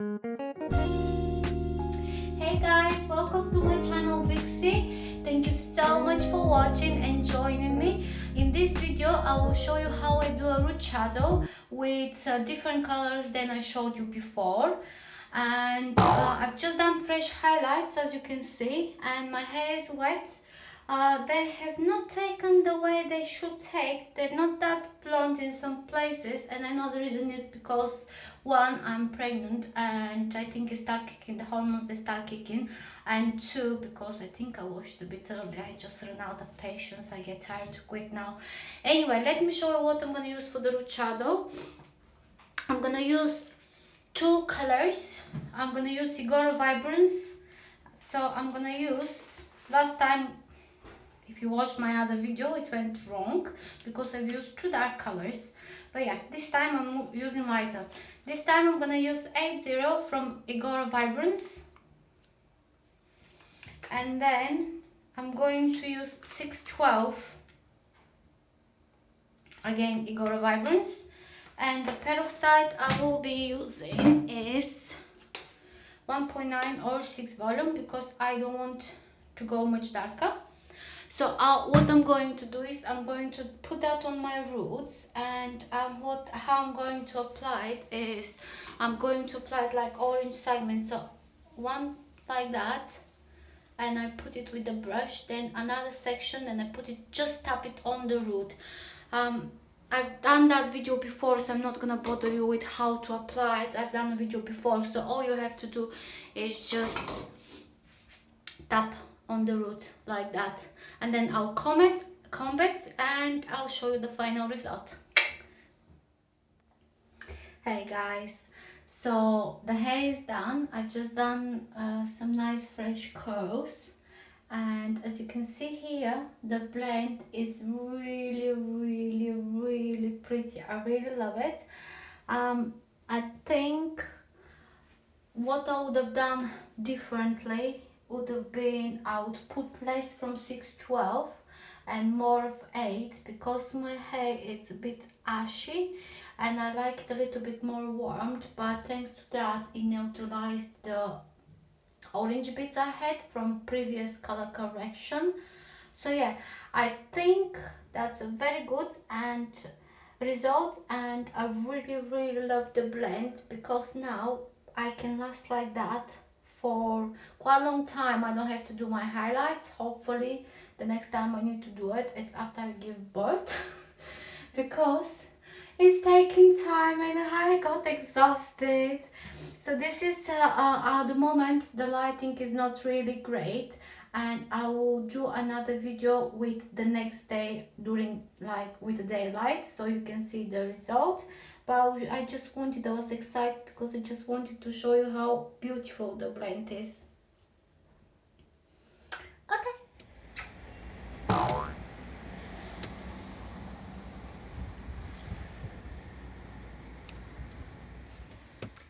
Hey guys, welcome to my channel Vixie. Thank you so much for watching and joining me. In this video I will show you how I do a root shadow with different colors than I showed you before. And I've just done fresh highlights, as you can see, and my hair is wet. They have not taken the way they should take. They're not that blonde in some places, and I know the reason is because one, I'm pregnant and I think it start kicking, the hormones they start kicking, and two, because I think I washed a bit early. I just ran out of patience. I get tired too quick now. Anyway, let me show you what I'm gonna use for the root shadow. I'm gonna use two colors. I'm gonna use Igora Vibrance. So I'm gonna use, last time if you watched my other video it went wrong because I've used two dark colors, but yeah, this time I'm using lighter. This time I'm gonna use 8.0 from Igora Vibrance, and then I'm going to use 6.12, again Igora Vibrance, and the peroxide I will be using is 1.9 or 6 volume because I don't want to go much darker. So what I'm going to do is I'm going to put that on my roots, and how I'm going to apply it is I'm going to apply it like orange segments. So one like that, and I put it with the brush, then another section, and I put it, just tap it on the root. I've done that video before, so I'm not gonna bother you with how to apply it. I've done a video before, so all you have to do is just tap on the root like that, and then I'll comb it and I'll show you the final result. Hey guys, so the hair is done. I've just done some nice fresh curls, and as you can see here, the blend is really pretty. I really love it. I think what I would have done differently would have been I would put less from 6.12 and more of 8, because my hair is a bit ashy and I like it a little bit more warmed, but thanks to that it neutralized the orange bits I had from previous color correction. So yeah, I think that's a very good and result, and I really love the blend because now I can last like that for quite a long time. I don't have to do my highlights. Hopefully the next time I need to do it, it's after I give birth because it's taking time and I got exhausted. So this is at the moment the lighting is not really great, and I will do another video with the next day during, like, with the daylight, so you can see the result. But I was excited because I just wanted to show you how beautiful the blend is. Okay.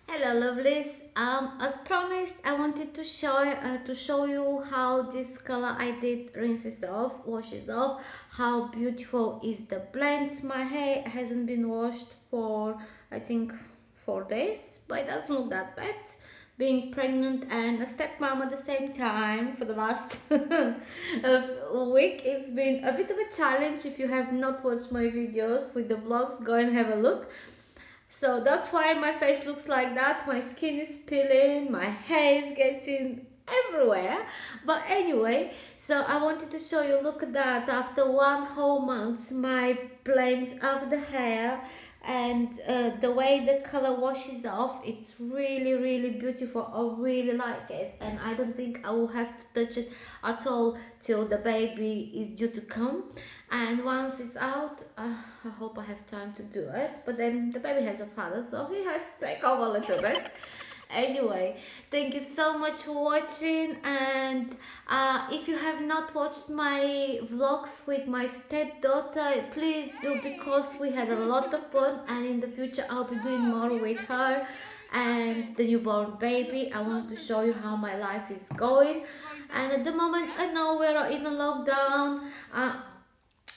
Hello lovelies, as promised I wanted to show you how this color I did washes off, how beautiful is the blend. My hair hasn't been washed for I think 4 days, but it doesn't look that bad. Being pregnant and a stepmom at the same time for the last week, it's been a bit of a challenge. If you have not watched my videos with the vlogs, go and have a look. So that's why my face looks like that. My skin is peeling, my hair is getting everywhere. But anyway, so I wanted to show you, look at that, after 1 whole month, my blend of the hair and the way the color washes off, it's really beautiful. I really like it, and I don't think I will have to touch it at all till the baby is due to come. And once it's out, I hope I have time to do it, but then the baby has a father, so he has to take over a little bit. Anyway, thank you so much for watching, and if you have not watched my vlogs with my stepdaughter, please do, because we had a lot of fun, and in the future I'll be doing more with her and the newborn baby. I want to show you how my life is going, and at the moment I know we're in a lockdown,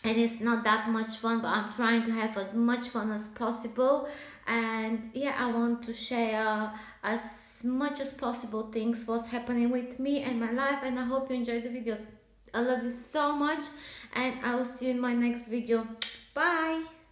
and it's not that much fun, but I'm trying to have as much fun as possible. And yeah, I want to share as much as possible things what's happening with me and my life, and I hope you enjoyed the videos. I love you so much, and I will see you in my next video. Bye.